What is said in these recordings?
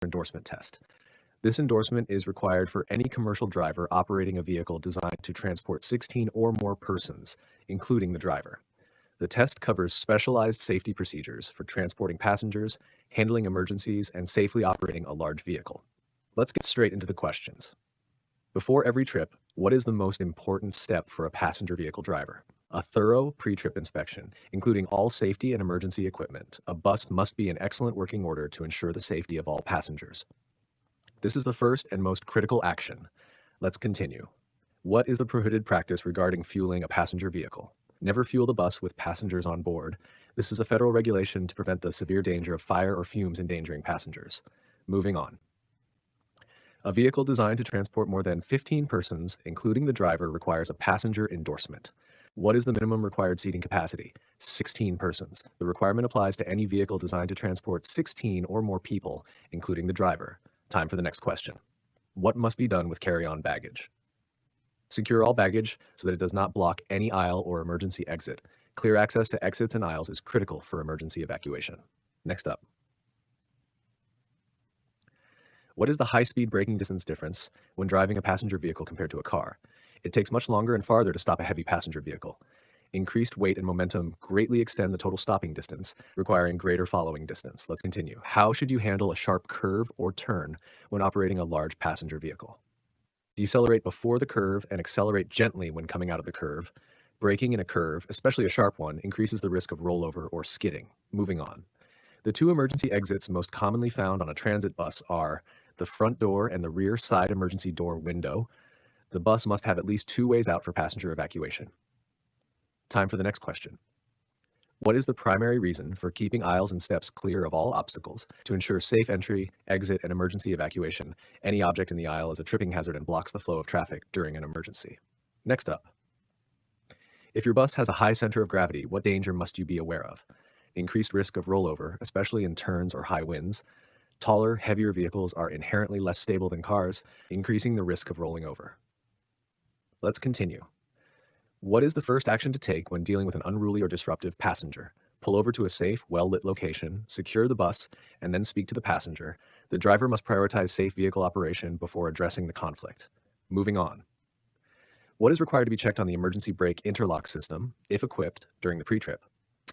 endorsement test. This endorsement is required for any commercial driver operating a vehicle designed to transport 16 or more persons, including the driver. The test covers specialized safety procedures for transporting passengers, handling emergencies, and safely operating a large vehicle. Let's get straight into the questions. Before every trip, what is the most important step for a passenger vehicle driver? A thorough pre-trip inspection, including all safety and emergency equipment. A bus must be in excellent working order to ensure the safety of all passengers. This is the first and most critical action. Let's continue. What is the prohibited practice regarding fueling a passenger vehicle? Never fuel the bus with passengers on board. This is a federal regulation to prevent the severe danger of fire or fumes endangering passengers. Moving on. A vehicle designed to transport more than 15 persons, including the driver, requires a passenger endorsement. What is the minimum required seating capacity? 16 persons. The requirement applies to any vehicle designed to transport 16 or more people, including the driver. Time for the next question. What must be done with carry-on baggage? Secure all baggage so that it does not block any aisle or emergency exit. Clear access to exits and aisles is critical for emergency evacuation. Next up. What is the high-speed braking distance difference when driving a passenger vehicle compared to a car? It takes much longer and farther to stop a heavy passenger vehicle. Increased weight and momentum greatly extend the total stopping distance, requiring greater following distance. Let's continue. How should you handle a sharp curve or turn when operating a large passenger vehicle? Decelerate before the curve and accelerate gently when coming out of the curve. Braking in a curve, especially a sharp one, increases the risk of rollover or skidding. Moving on. The two emergency exits most commonly found on a transit bus are the front door and the rear side emergency door window. The bus must have at least two ways out for passenger evacuation. Time for the next question. What is the primary reason for keeping aisles and steps clear of all obstacles to ensure safe entry, exit, and emergency evacuation? Any object in the aisle is a tripping hazard and blocks the flow of traffic during an emergency. Next up. If your bus has a high center of gravity, what danger must you be aware of? Increased risk of rollover, especially in turns or high winds. Taller, heavier vehicles are inherently less stable than cars, increasing the risk of rolling over. Let's continue. What is the first action to take when dealing with an unruly or disruptive passenger? Pull over to a safe, well-lit location, secure the bus, and then speak to the passenger. The driver must prioritize safe vehicle operation before addressing the conflict. Moving on. What is required to be checked on the emergency brake interlock system, if equipped, during the pre-trip?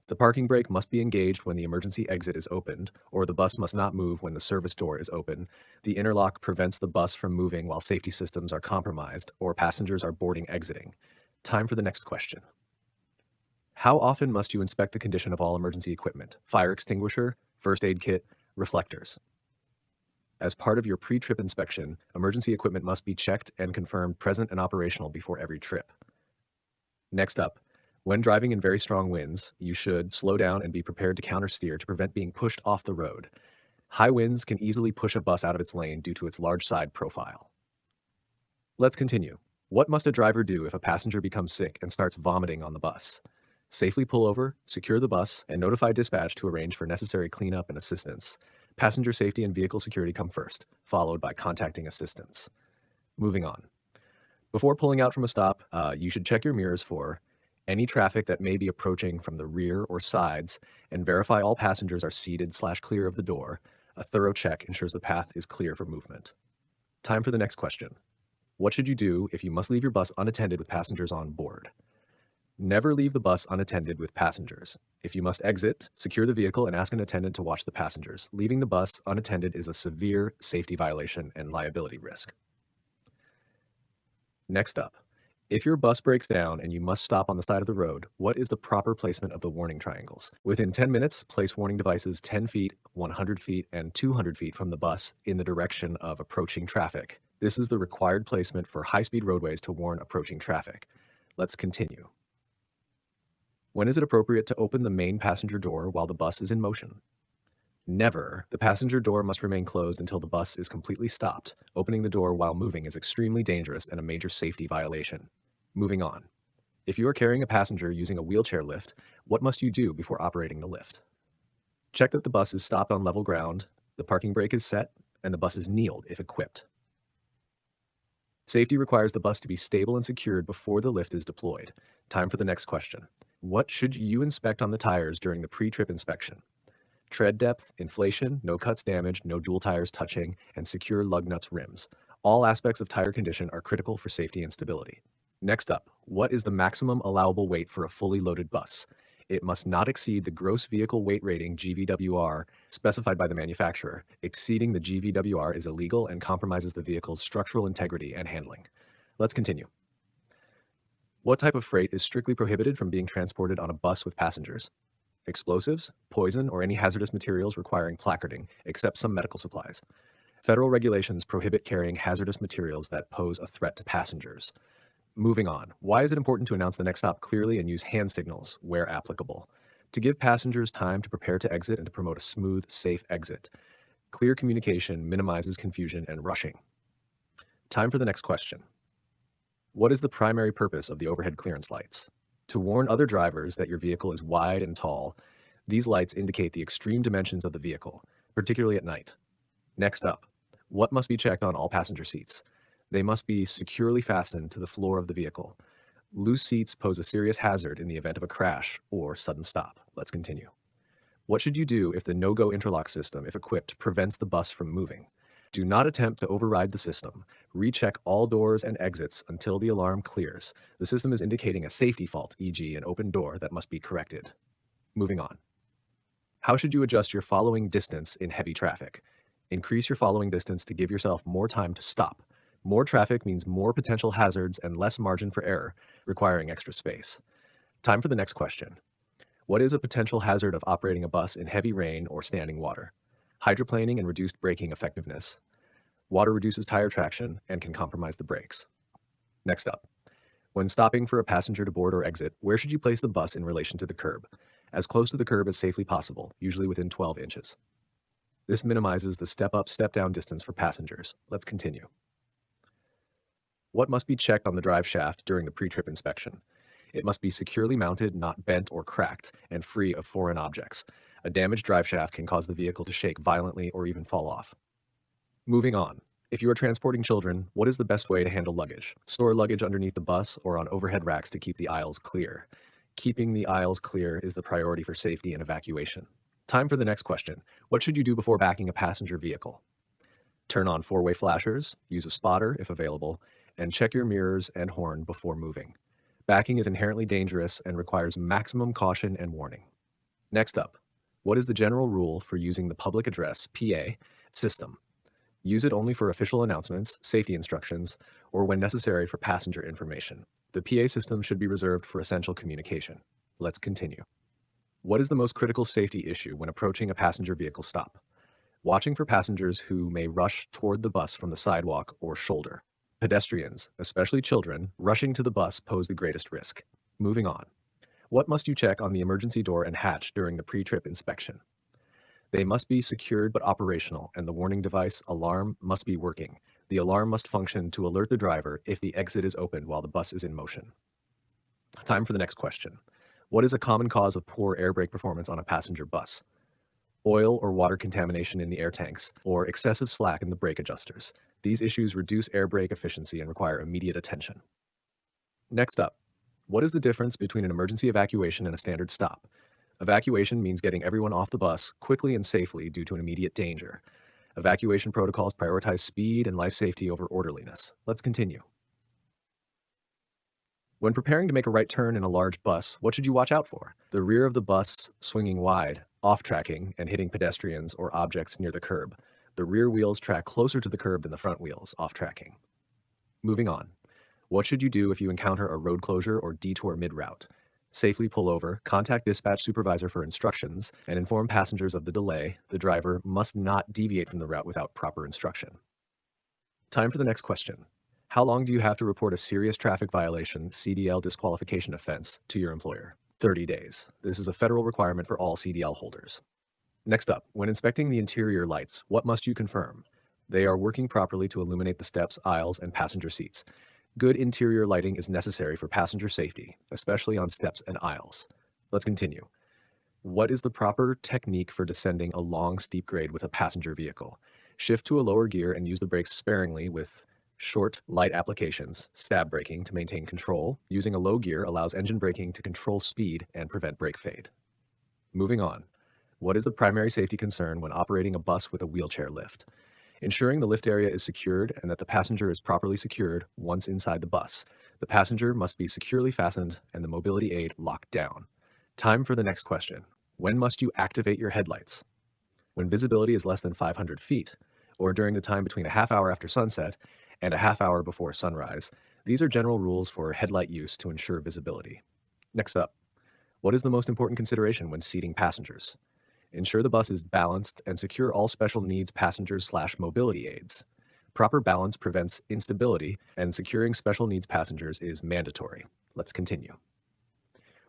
The parking brake must be engaged when the emergency exit is opened, or the bus must not move when the service door is open. The interlock prevents the bus from moving while safety systems are compromised or passengers are boarding exiting. Time for the next question. How often must you inspect the condition of all emergency equipment? Fire extinguisher, first aid kit, reflectors. As part of your pre-trip inspection, emergency equipment must be checked and confirmed present and operational before every trip. Next up. When driving in very strong winds, you should slow down and be prepared to countersteer to prevent being pushed off the road. High winds can easily push a bus out of its lane due to its large side profile. Let's continue. What must a driver do if a passenger becomes sick and starts vomiting on the bus? Safely pull over, secure the bus, and notify dispatch to arrange for necessary cleanup and assistance. Passenger safety and vehicle security come first, followed by contacting assistance. Moving on. Before pulling out from a stop, you should check your mirrors for any traffic that may be approaching from the rear or sides, and verify all passengers are seated/clear of the door. A thorough check ensures the path is clear for movement. Time for the next question. What should you do if you must leave your bus unattended with passengers on board? Never leave the bus unattended with passengers. If you must exit, secure the vehicle and ask an attendant to watch the passengers. Leaving the bus unattended is a severe safety violation and liability risk. Next up. If your bus breaks down and you must stop on the side of the road, what is the proper placement of the warning triangles? Within 10 minutes, place warning devices 10 feet, 100 feet, and 200 feet from the bus in the direction of approaching traffic. This is the required placement for high-speed roadways to warn approaching traffic. Let's continue. When is it appropriate to open the main passenger door while the bus is in motion? Never. The passenger door must remain closed until the bus is completely stopped. Opening the door while moving is extremely dangerous and a major safety violation. Moving on. If you are carrying a passenger using a wheelchair lift, what must you do before operating the lift? Check that the bus is stopped on level ground, the parking brake is set, and the bus is kneeled if equipped. Safety requires the bus to be stable and secured before the lift is deployed. Time for the next question. What should you inspect on the tires during the pre-trip inspection? Tread depth, inflation, no cuts damaged, no dual tires touching, and secure lug nuts rims. All aspects of tire condition are critical for safety and stability. Next up, what is the maximum allowable weight for a fully loaded bus? It must not exceed the gross vehicle weight rating GVWR specified by the manufacturer. Exceeding the GVWR is illegal and compromises the vehicle's structural integrity and handling. Let's continue. What type of freight is strictly prohibited from being transported on a bus with passengers? Explosives, poison, or any hazardous materials requiring placarding, except some medical supplies. Federal regulations prohibit carrying hazardous materials that pose a threat to passengers. Moving on, why is it important to announce the next stop clearly and use hand signals where applicable? To give passengers time to prepare to exit and to promote a smooth, safe exit. Clear communication minimizes confusion and rushing. Time for the next question. What is the primary purpose of the overhead clearance lights? To warn other drivers that your vehicle is wide and tall. These lights indicate the extreme dimensions of the vehicle, particularly at night. Next up, what must be checked on all passenger seats? They must be securely fastened to the floor of the vehicle. Loose seats pose a serious hazard in the event of a crash or sudden stop. Let's continue. What should you do if the no-go interlock system, if equipped, prevents the bus from moving? Do not attempt to override the system. Recheck all doors and exits until the alarm clears. The system is indicating a safety fault, e.g. an open door that must be corrected. Moving on. How should you adjust your following distance in heavy traffic? Increase your following distance to give yourself more time to stop. More traffic means more potential hazards and less margin for error, requiring extra space. Time for the next question. What is a potential hazard of operating a bus in heavy rain or standing water? Hydroplaning and reduced braking effectiveness. Water reduces tire traction and can compromise the brakes. Next up, when stopping for a passenger to board or exit, where should you place the bus in relation to the curb? As close to the curb as safely possible, usually within 12 inches. This minimizes the step-up, step-down distance for passengers. Let's continue. What must be checked on the drive shaft during the pre-trip inspection? It must be securely mounted, not bent or cracked, and free of foreign objects. A damaged drive shaft can cause the vehicle to shake violently or even fall off. Moving on. If you are transporting children, what is the best way to handle luggage? Store luggage underneath the bus or on overhead racks to keep the aisles clear. Keeping the aisles clear is the priority for safety and evacuation. Time for the next question. What should you do before backing a passenger vehicle? Turn on four-way flashers, use a spotter if available, and check your mirrors and horn before moving. Backing is inherently dangerous and requires maximum caution and warning. Next up, what is the general rule for using the public address (PA) system? Use it only for official announcements, safety instructions, or when necessary for passenger information. The PA system should be reserved for essential communication. Let's continue. What is the most critical safety issue when approaching a passenger vehicle stop? Watching for passengers who may rush toward the bus from the sidewalk or shoulder. Pedestrians, especially children, rushing to the bus pose the greatest risk. Moving on. What must you check on the emergency door and hatch during the pre-trip inspection? They must be secured but operational, and the warning device alarm must be working. The alarm must function to alert the driver if the exit is opened while the bus is in motion. Time for the next question. What is a common cause of poor air brake performance on a passenger bus? Oil or water contamination in the air tanks, or excessive slack in the brake adjusters. These issues reduce air brake efficiency and require immediate attention. Next up, what is the difference between an emergency evacuation and a standard stop? Evacuation means getting everyone off the bus quickly and safely due to an immediate danger. Evacuation protocols prioritize speed and life safety over orderliness. Let's continue. When preparing to make a right turn in a large bus, what should you watch out for? The rear of the bus swinging wide, off-tracking, and hitting pedestrians or objects near the curb. The rear wheels track closer to the curb than the front wheels, off-tracking. Moving on. What should you do if you encounter a road closure or detour mid-route? Safely pull over, contact dispatch supervisor for instructions, and inform passengers of the delay. The driver must not deviate from the route without proper instruction. Time for the next question. How long do you have to report a serious traffic violation, CDL disqualification offense, to your employer? 30 days. This is a federal requirement for all CDL holders. Next up, when inspecting the interior lights, what must you confirm? They are working properly to illuminate the steps, aisles, and passenger seats. Good interior lighting is necessary for passenger safety, especially on steps and aisles. Let's continue. What is the proper technique for descending a long, steep grade with a passenger vehicle? Shift to a lower gear and use the brakes sparingly with short, light applications, stab braking to maintain control. Using a low gear allows engine braking to control speed and prevent brake fade. Moving on. What is the primary safety concern when operating a bus with a wheelchair lift? Ensuring the lift area is secured and that the passenger is properly secured once inside the bus. The passenger must be securely fastened and the mobility aid locked down. Time for the next question. When must you activate your headlights? When visibility is less than 500 feet, or during the time between a half hour after sunset and a half hour before sunrise. These are general rules for headlight use to ensure visibility. Next up, what is the most important consideration when seating passengers? Ensure the bus is balanced and secure all special needs passengers/mobility aids. Proper balance prevents instability, and securing special needs passengers is mandatory. Let's continue.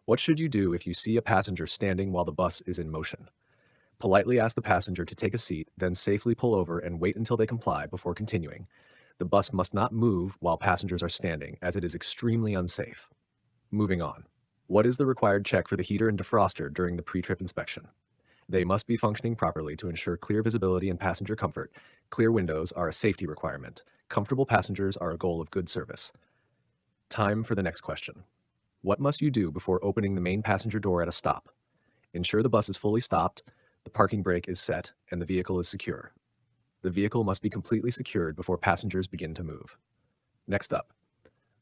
What should you do if you see a passenger standing while the bus is in motion? Politely ask the passenger to take a seat, then safely pull over and wait until they comply before continuing. The bus must not move while passengers are standing, as it is extremely unsafe. Moving on. What is the required check for the heater and defroster during the pre-trip inspection? They must be functioning properly to ensure clear visibility and passenger comfort. Clear windows are a safety requirement. Comfortable passengers are a goal of good service. Time for the next question. What must you do before opening the main passenger door at a stop? Ensure the bus is fully stopped, the parking brake is set, and the vehicle is secure. The vehicle must be completely secured before passengers begin to move. Next up,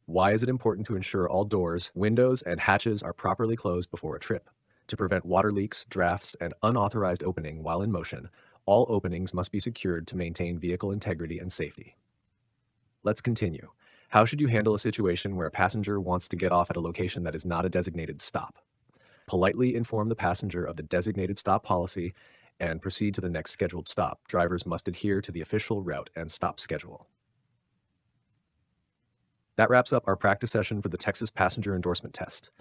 why is it important to ensure all doors, windows, and hatches are properly closed before a trip? To prevent water leaks, drafts, and unauthorized opening while in motion, all openings must be secured to maintain vehicle integrity and safety. Let's continue. How should you handle a situation where a passenger wants to get off at a location that is not a designated stop? Politely inform the passenger of the designated stop policy and proceed to the next scheduled stop. Drivers must adhere to the official route and stop schedule. That wraps up our practice session for the Texas Passenger Endorsement Test.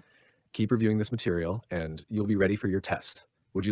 Keep reviewing this material and you'll be ready for your test.